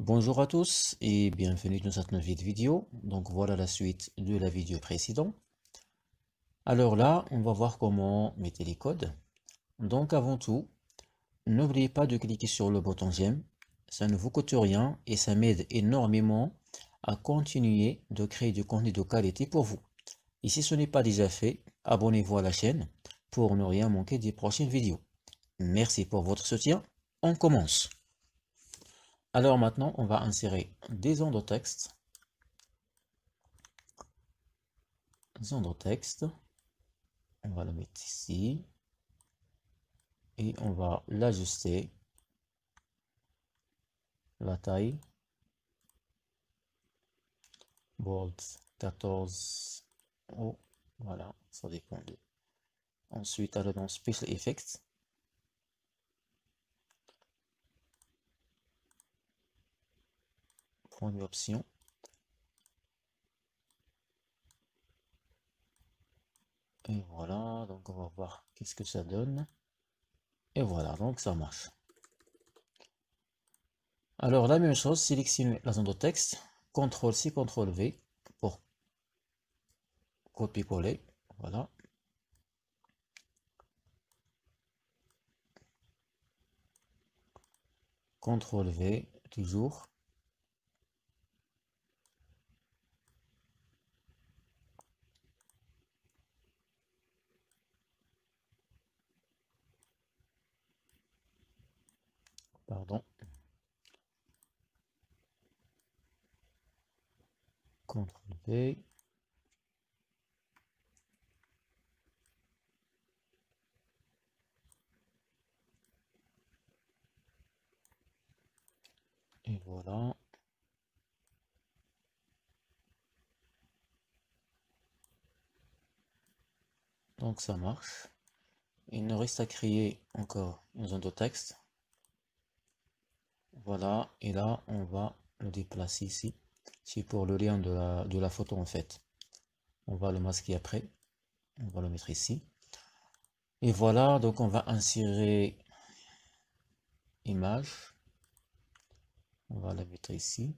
Bonjour à tous et bienvenue dans cette nouvelle vidéo. Donc voilà la suite de la vidéo précédente. Alors là, on va voir comment mettre les codes. Donc avant tout, n'oubliez pas de cliquer sur le bouton j'aime. Ça ne vous coûte rien et ça m'aide énormément à continuer de créer du contenu de qualité pour vous. Et si ce n'est pas déjà fait, abonnez-vous à la chaîne pour ne rien manquer des prochaines vidéos. Merci pour votre soutien. On commence. Alors maintenant, on va insérer des ondes de texte. Zone de texte, on va le mettre ici et on va l'ajuster, la taille, bold 14, oh, voilà, ça dépend de. Ensuite, aller dans Special Effects, première option, et voilà, donc on va voir qu'est-ce que ça donne, et voilà, donc ça marche. Alors la même chose, sélectionnez la zone de texte, CTRL-C, CTRL-V pour copier-coller, voilà. CTRL-V, toujours. Pardon. CTRL-V. Et voilà. Donc ça marche. Il nous reste à créer encore une zone de texte. Voilà, et là on va le déplacer ici. C'est pour le lien de la photo en fait. On va le masquer après. On va le mettre ici. Et voilà, donc on va insérer image. On va la mettre ici.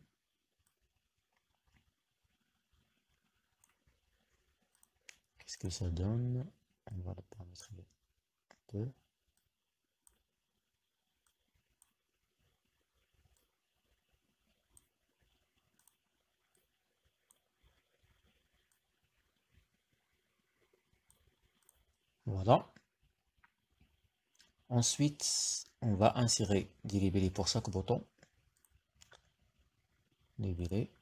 Qu'est-ce que ça donne? On va le paramétrer un peu. Voilà. Ensuite, on va insérer des libellés pour chaque bouton. Libellé.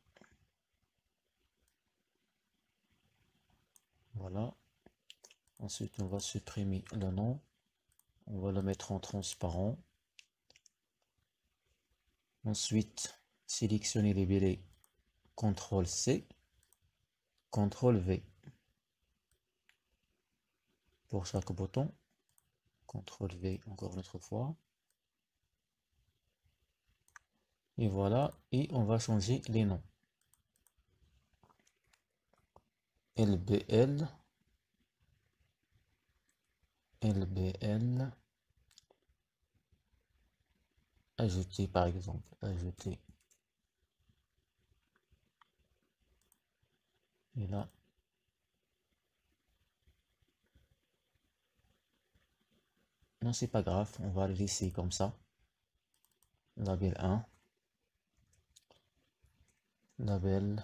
Voilà. Ensuite, on va supprimer le nom. On va le mettre en transparent. Ensuite, sélectionner les billets, CTRL-C, CTRL-V. Pour chaque bouton, CTRL-V encore une autre fois. Et voilà, et on va changer les noms. LBL, LBL, ajouter par exemple, ajouter. Et là, non, c'est pas grave, on va le laisser comme ça. Label 1, label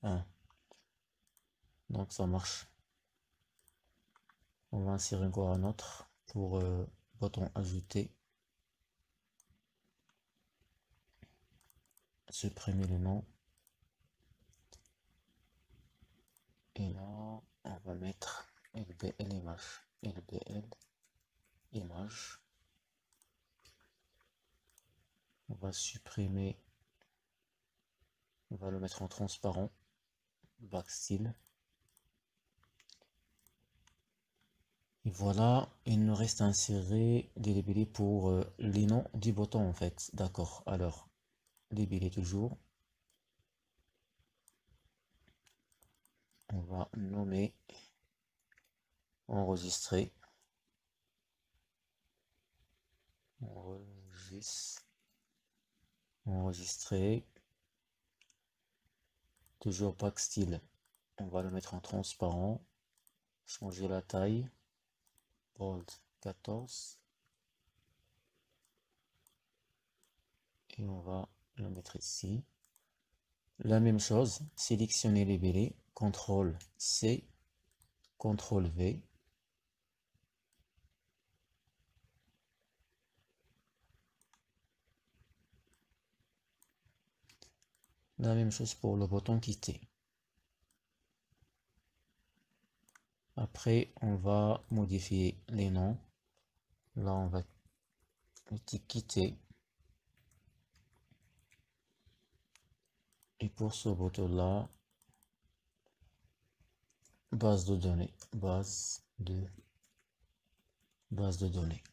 1. Donc ça marche. On va insérer encore un autre pour bouton ajouter. Supprimer le nom. Et là, on va mettre LBL image. LBL image. On va supprimer. On va le mettre en transparent. Backstyle. Et voilà, il nous reste à insérer des labels pour les noms du bouton en fait. D'accord. Alors, label toujours. On va nommer, enregistrer. Enregistrer. enregistrer, toujours pack style, on va le mettre en transparent, changer la taille, bold 14, et on va le mettre ici. La même chose, sélectionner les bélets, CTRL C, CTRL V. La même chose pour le bouton quitter. Après, on va modifier les noms. Là, on va quitter. Et pour ce bouton-là, base de données, base de données.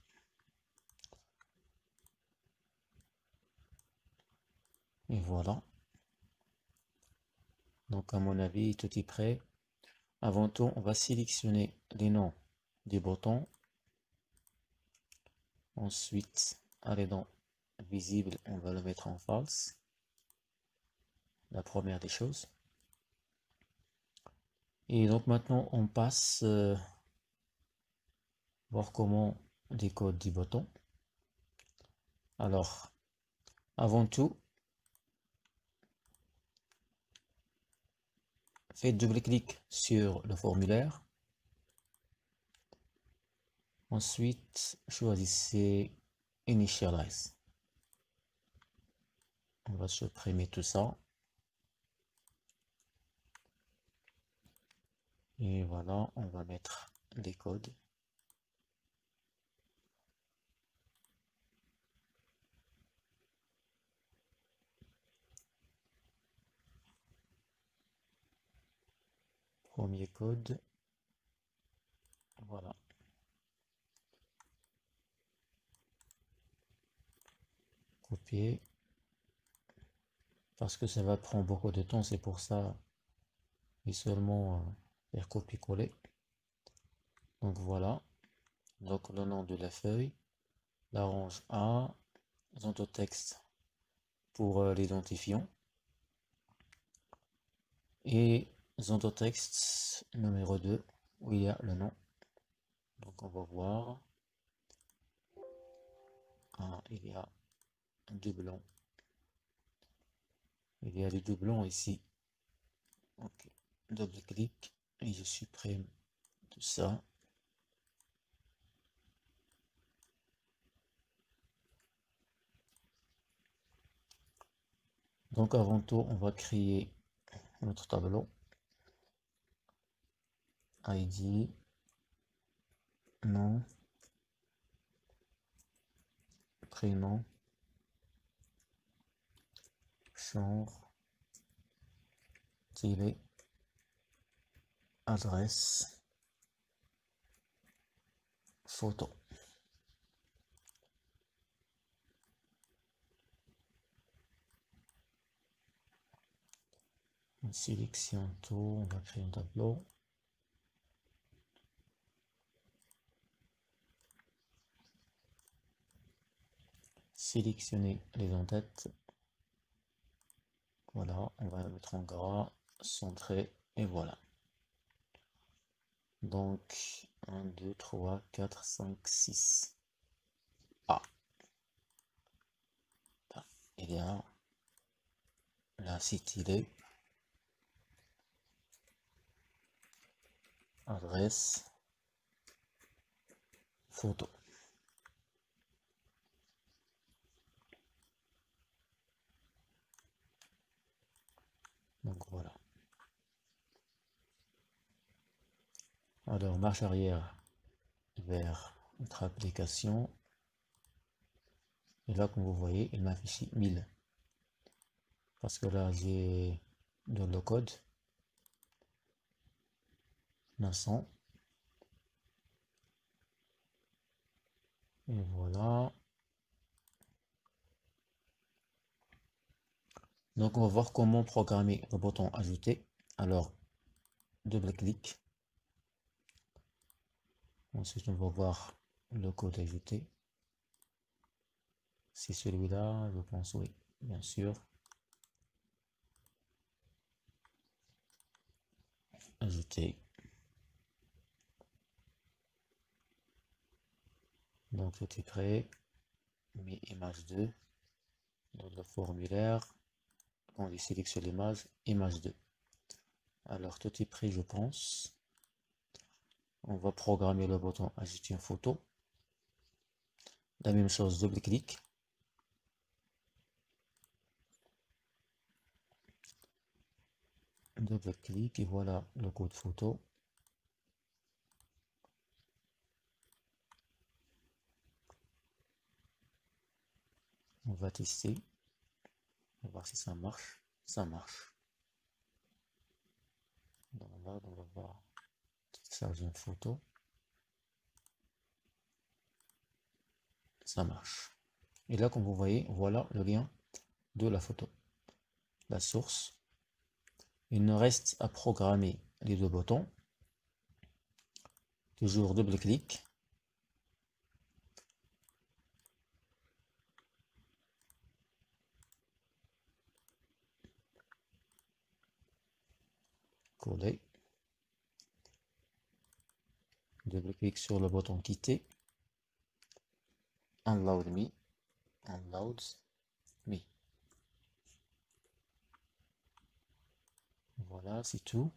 Et voilà. Donc, à mon avis, tout est prêt. Avant tout, on va sélectionner les noms des boutons. Ensuite, aller dans visible, on va le mettre en false. La première des choses. Et donc maintenant, on passe voir comment décode du bouton. Alors, avant tout, faites double-clic sur le formulaire. Ensuite, choisissez Initialize. On va supprimer tout ça. Et voilà, on va mettre les codes. Premier code. Voilà. Copier. Parce que ça va prendre beaucoup de temps, c'est pour ça. Et seulement faire copier-coller. Donc voilà. Donc le nom de la feuille. La range A. Texte pour l'identifiant. Et texte numéro 2 où il y a le nom. Donc on va voir. Ah, il y a un doublon. Il y a des doublons ici. Ok. Double-clic et je supprime tout ça. Donc avant tout, on va créer notre tableau. ID, nom, prénom, genre, télé, adresse, photo. On sélectionne tout, on va créer un tableau. Sélectionner les en-têtes. Voilà, on va le mettre en gras, centré, et voilà. Donc, 1, 2, 3, 4, 5, 6. Ah. Il y a la site ID, adresse, photo. Donc voilà. Alors, marche arrière vers notre application. Et là, comme vous voyez, il m'affiche 1000. Parce que là, j'ai dans le code 900. Et voilà. Donc, on va voir comment programmer le bouton ajouter. Alors, double-clic. Ensuite, on va voir le code ajouté. C'est celui-là, je pense, oui. bien sûr, ajouter. Donc tout est prêt. Mais image 2 dans le formulaire. On lui sélectionne l'image, image 2. Alors tout est prêt, je pense. On va programmer le bouton ajouter une photo. La même chose, double-clic. Double-clic et voilà le code photo. On va tester. On va voir si ça marche. Ça marche. Donc là, on va voir charger une photo. Ça marche. Et là, comme vous voyez, voilà le lien de la photo. La source. Il nous reste à programmer les deux boutons. Toujours double-clic. Coller. Double-clic sur le bouton quitter. Unload me. Unload me. Voilà, c'est tout.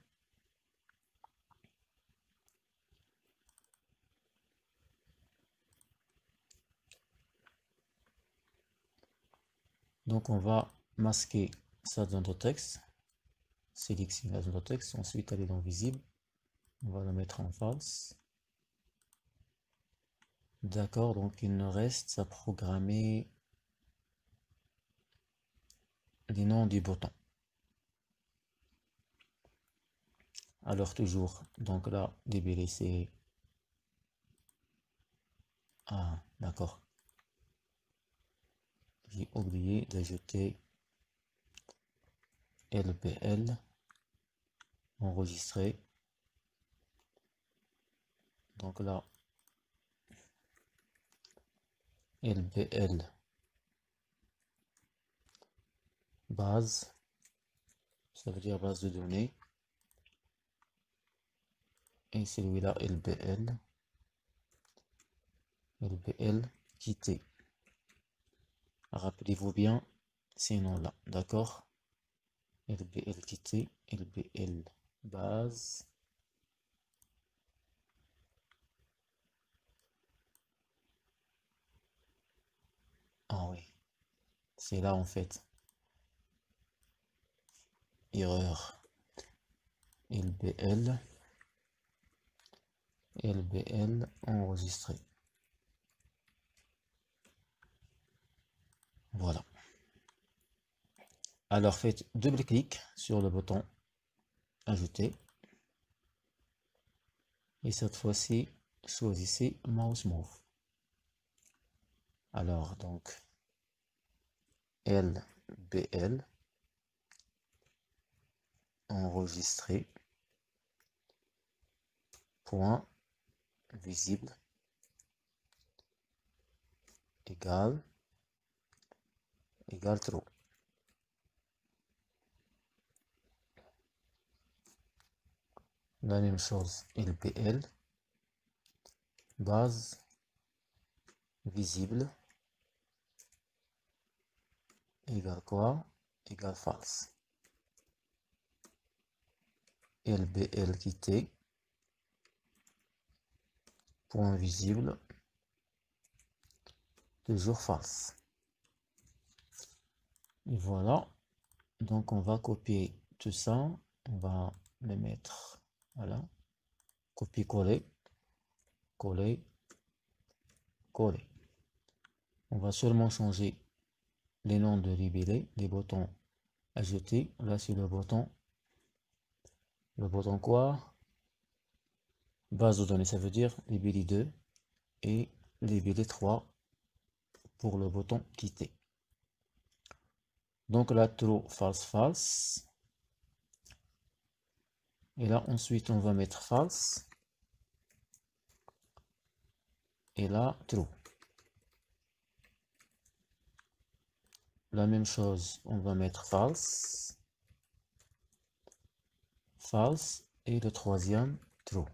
Donc on va masquer ça dans le texte. Sélectionner dans le texte. Ensuite aller dans visible. On va le mettre en false. D'accord, donc il nous reste à programmer les noms du bouton. Alors toujours, donc là, DBLC. Ah, d'accord. J'ai oublié d'ajouter LPL, enregistrer. Donc là, LPL, base, ça veut dire base de données. Et celui-là, LPL, quitter. Rappelez-vous bien ces noms-là, d'accord? LBL quitter, LBL base. Ah oui, c'est là en fait. Erreur. LBL enregistré. Voilà. Alors faites double-clic sur le bouton ajouter. Et cette fois-ci, choisissez Mouse Move. Alors donc LBL enregistré point visible égale true. La même chose, LPL base visible égale quoi? Égale false. LBL quitté point visible toujours false. Et voilà. Donc on va copier tout ça. On va le mettre. Voilà. Copier-coller. Coller. Coller. On va seulement changer les noms de libellés, les boutons ajouter. Là c'est le bouton. Le bouton quoi? Base de données, ça veut dire libellé 2 et libellé 3 pour le bouton quitter. Donc là, true, false, false. Et là, ensuite, on va mettre false. Et là, true. La même chose, on va mettre false, false, et le troisième, true.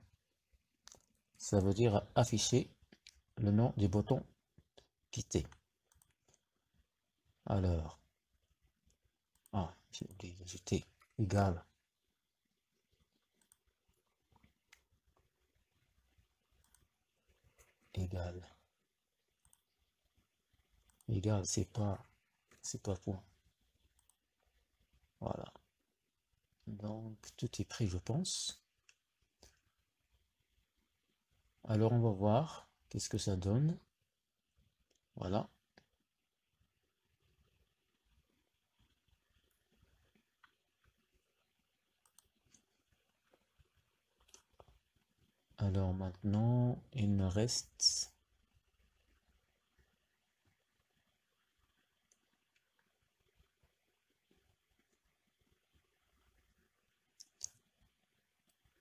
Ça veut dire afficher le nom du bouton quitter. Alors, j'ai oublié d'ajouter égal. Égal. Égal, c'est pas point. Voilà. Donc, tout est pris, je pense. Alors, on va voir qu'est-ce que ça donne. Voilà. Alors maintenant, il me reste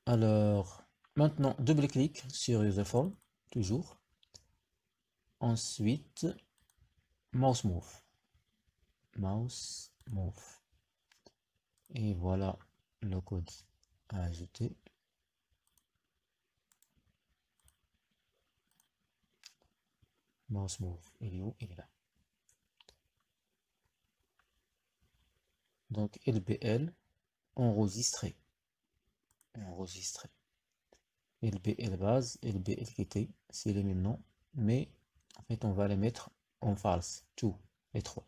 alors maintenant double-clic sur Userform, toujours. Ensuite, mouse move. Mouse move. Et voilà le code à ajouter. Mouse move, il est où? Il est là. Donc LBL enregistré. Enregistré. LBL base, LBL quitté, c'est les mêmes noms, mais en fait on va les mettre en false, tout, les trois.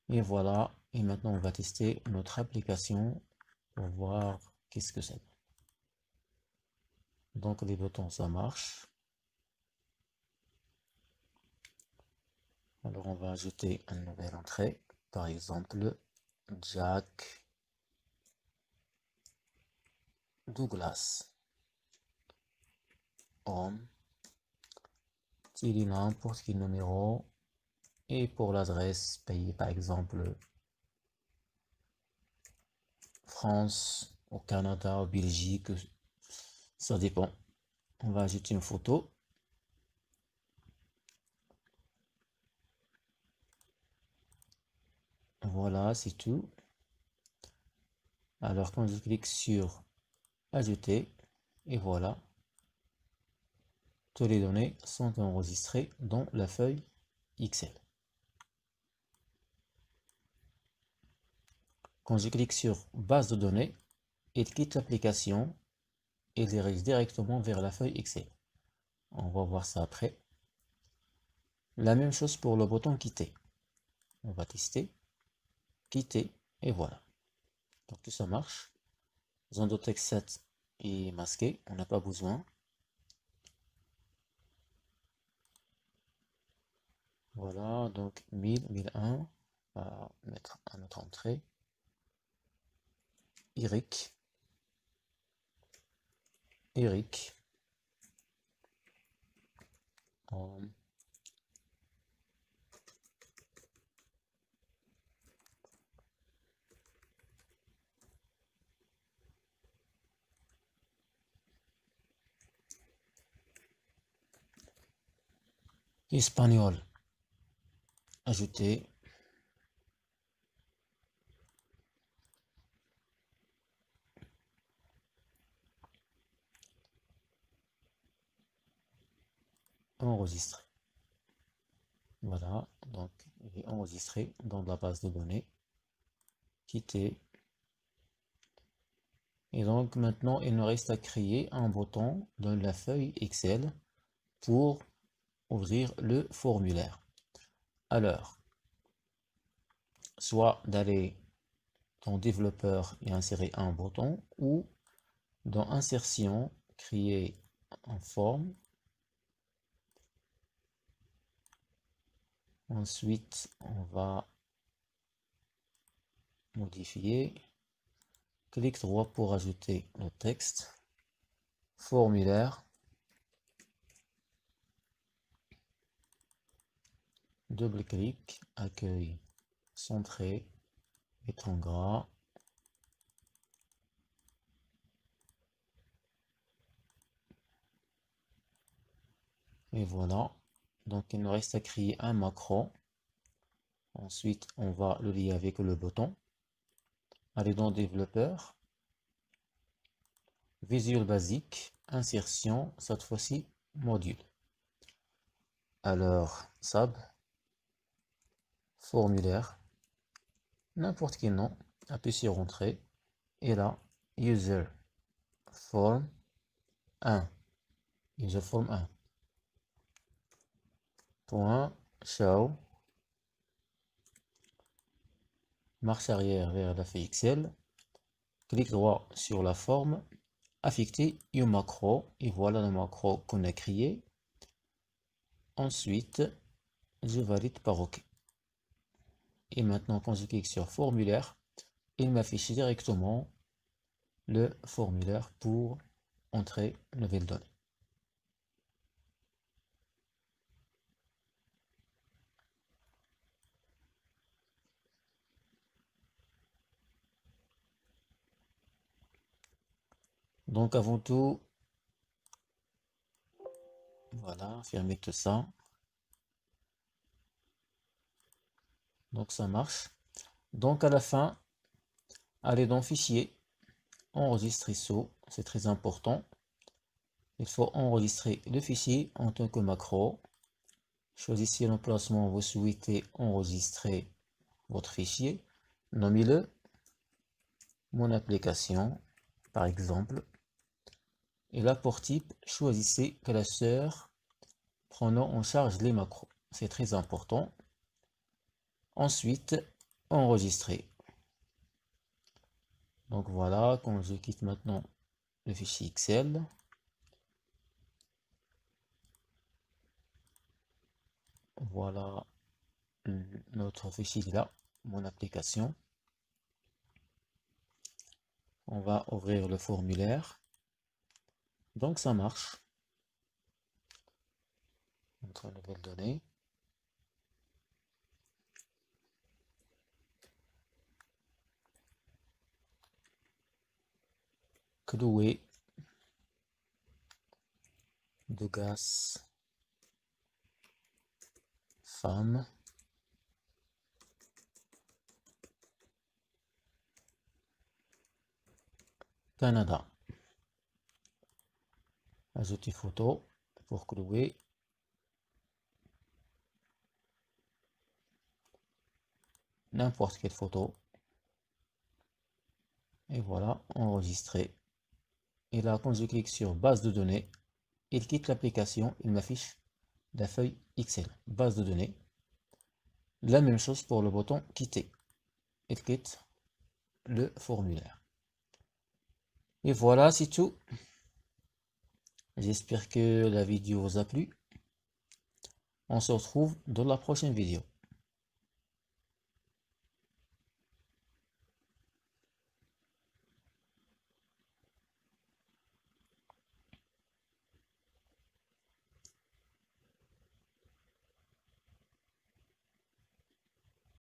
Et voilà, et maintenant on va tester notre application pour voir qu'est-ce que c'est. Donc les boutons ça marche. Alors on va ajouter une nouvelle entrée, par exemple Jack Douglas. Home, n'importe quel numéro, et pour l'adresse payée par exemple France, au Canada, au Belgique, ça dépend. On va ajouter une photo. Voilà, c'est tout. Alors quand je clique sur ajouter, et voilà, toutes les données sont enregistrées dans la feuille Excel. Quand je clique sur base de données, il quitte l'application et dirige directement vers la feuille Excel. On va voir ça après. La même chose pour le bouton quitter. On va tester, quitter, et voilà. Donc tout ça marche. Zone de texte 7 est masqué, on n'a pas besoin. Voilà, donc 1000, 1001, on va mettre à notre entrée. Eric, Eric, espagnol, ajouter, enregistrer. Voilà, donc il est enregistré dans la base de données. Quitter. Et donc maintenant, il nous reste à créer un bouton dans la feuille Excel pour ouvrir le formulaire. Alors, soit d'aller dans développeur et insérer un bouton, ou dans insertion, créer une forme. Ensuite, on va modifier. Clic droit pour ajouter le texte. Formulaire. Double-clic, accueil, centré, écran gras. Et voilà. Donc il nous reste à créer un macro. Ensuite, on va le lier avec le bouton. Allez dans développeur, Visual Basic, insertion, cette fois-ci module. Alors, SAB, formulaire, n'importe quel nom, appuyez sur Entrée, et là, User Form 1, User Form 1, point, show, marche arrière vers la feuille Excel, clic droit sur la forme, affecter une macro, et voilà le macro qu'on a créé. Ensuite, je valide par OK. Et maintenant, quand je clique sur formulaire, il m'affiche directement le formulaire pour entrer une nouvelle donnée. Donc avant tout, voilà, fermer tout ça. Donc ça marche. Donc à la fin, allez dans Fichier, enregistrer sous, c'est très important. Il faut enregistrer le fichier en tant que macro. Choisissez l'emplacement où vous souhaitez enregistrer votre fichier. Nommez-le mon application, par exemple. Et là, pour type, choisissez classeur prenant en charge les macros. C'est très important. Ensuite, enregistrer. Donc voilà, quand je quitte maintenant le fichier Excel, voilà notre fichier là, mon application. On va ouvrir le formulaire. Donc ça marche. Notre nouvelle donnée. Chloé Degas, femme. Canada. Ajouter photo pour Chloé. N'importe quelle photo. Et voilà, enregistrer. Et là, quand je clique sur base de données, il quitte l'application, il m'affiche la feuille Excel, base de données. La même chose pour le bouton quitter. Il quitte le formulaire. Et voilà, c'est tout. J'espère que la vidéo vous a plu. On se retrouve dans la prochaine vidéo.